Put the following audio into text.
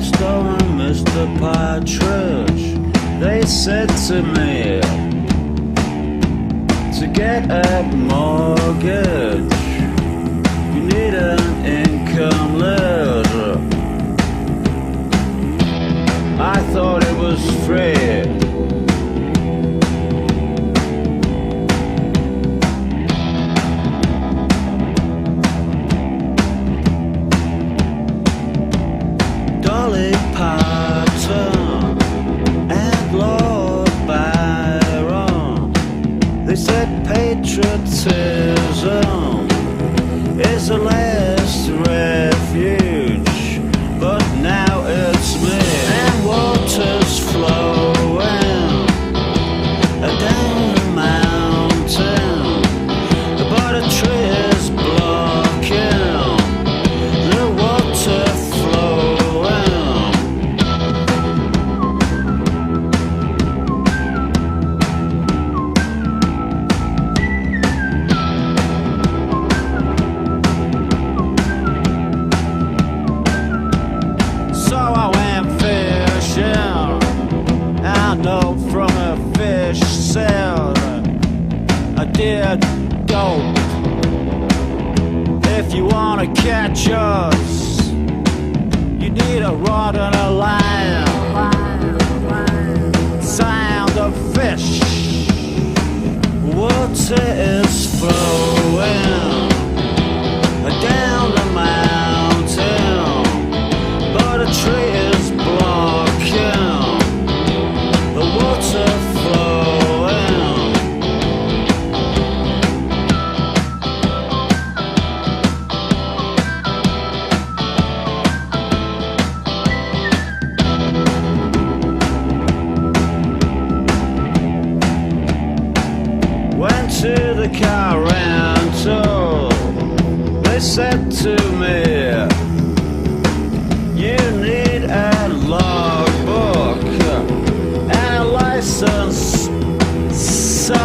Gladstone and Mr. Partridge, they said to me, to get a mortgage, you need an income letter. I thought it was free. Dolly Parton and Lord Byron, they said patriotism is the last refuge, but now it's me. And water's flowing down the mountain, but a tree is blocking the water flowing. So I went fishing, I know from a fish said I did dope. If you wanna catch us, you need a rod and a line. Sound of fish, water is flowing down the mountain, but a tree is blocking the water flowing. Went to the car rental, they said to me, you need a logbook and a license. So